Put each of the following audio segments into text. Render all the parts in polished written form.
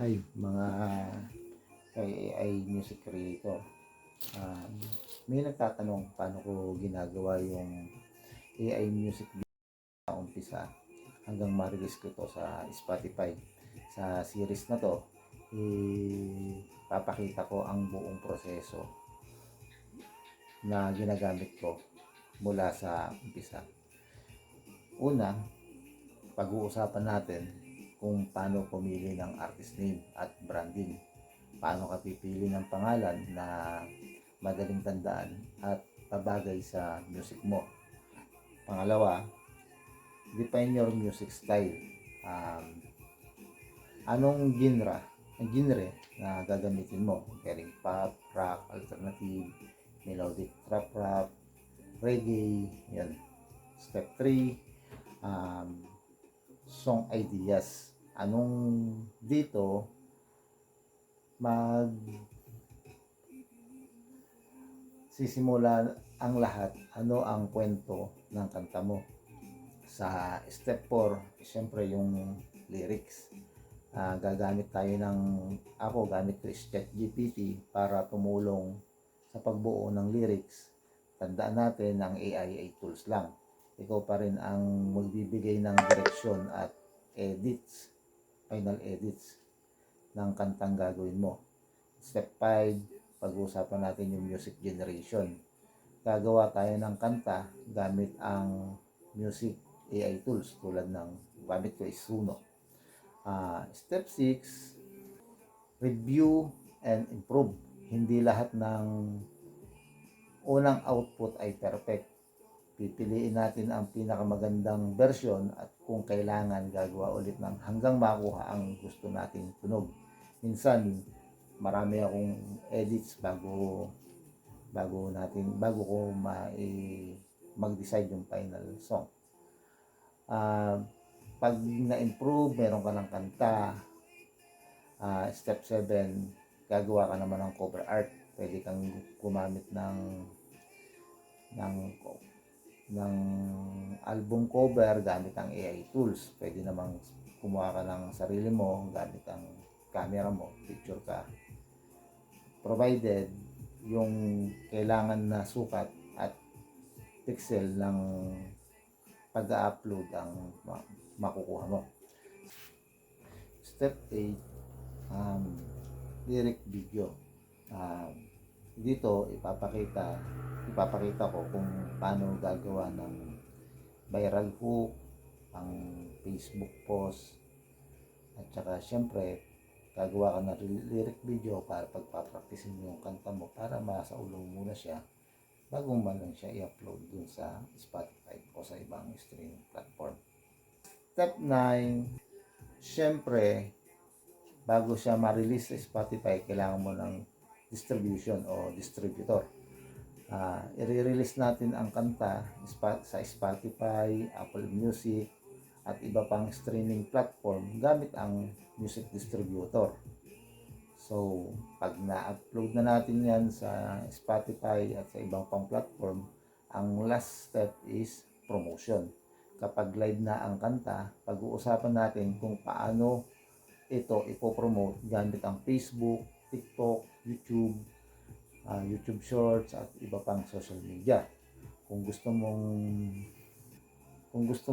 Hi mga AI music creator. May nagtatanong paano ko ginagawa yung AI music video sa umpisa hanggang ma-release ko to sa Spotify. Sa series na to, papakita ko ang buong proseso na ginagamit ko mula sa umpisa. Una, pag-uusapan natin kung paano pumili ng artist name at branding. Paano ka pipili ng pangalan na madaling tandaan at pabagay sa music mo. Pangalawa, define your music style. Anong genre na gagamitin mo? Pwedeng pop, rock, alternative, melodic trap rap, reggae, yan. Step 3, song ideas. Dito sisimula ang lahat, ano ang kwento ng kanta mo. Sa step 4, siyempre yung lyrics. Gagamit tayo gamit ko is ChatGPT para tumulong sa pagbuo ng lyrics. Tandaan natin ang AI ay tools lang. Ikaw pa rin ang magbibigay ng direksyon at final edits ng kantang gagawin mo. Step 5, pag-uusapan natin yung music generation. Gagawa tayo ng kanta gamit ang music AI tools tulad ng gamit ko is Suno. Step 6, review and improve. Hindi lahat ng unang output ay perfect. Pipiliin natin ang pinakamagandang version at kung kailangan gagawa ulit ng hanggang makuha ang gusto nating tunog. Minsan marami akong edits bago ko mag-decide yung final song. Pag na-improve, meron ka ng kanta, step 7, gagawa ka naman ng cover art. Pwede kang gumamit ng album cover gamit ang AI tools. Pwede namang kumuha ka ng sarili mo gamit ang camera mo, picture ka. Provided yung kailangan na sukat at pixel ng pag-upload ang makukuha mo. Step 8, lyric video. Dito ipapakita ko kung paano gagawa ng viral hook, ang Facebook post, at saka syempre gagawa ka ng lyric video para pagpapraktisin mo yung kanta mo para masaulong muna siya bago mo lang siya i-upload dun sa Spotify o sa ibang streaming platform. Step 9, syempre bago siya ma-release sa Spotify, kailangan mo ng distribution o distributor. I-release natin ang kanta sa Spotify, Apple Music, at iba pang streaming platform gamit ang music distributor. So, pag na-upload na natin yan sa Spotify at sa ibang pang platform, ang last step is promotion. Kapag live na ang kanta, pag-uusapan natin kung paano ito ipopromote gamit ang Facebook, TikTok, YouTube, YouTube Shorts at iba pang social media. Kung gusto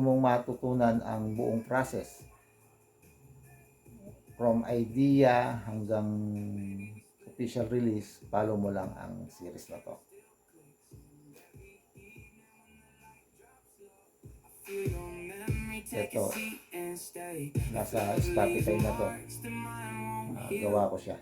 mong matutunan ang buong process from idea hanggang official release, follow mo lang ang series na to. Ito, nasa Spotify na to. Gawa ko siya.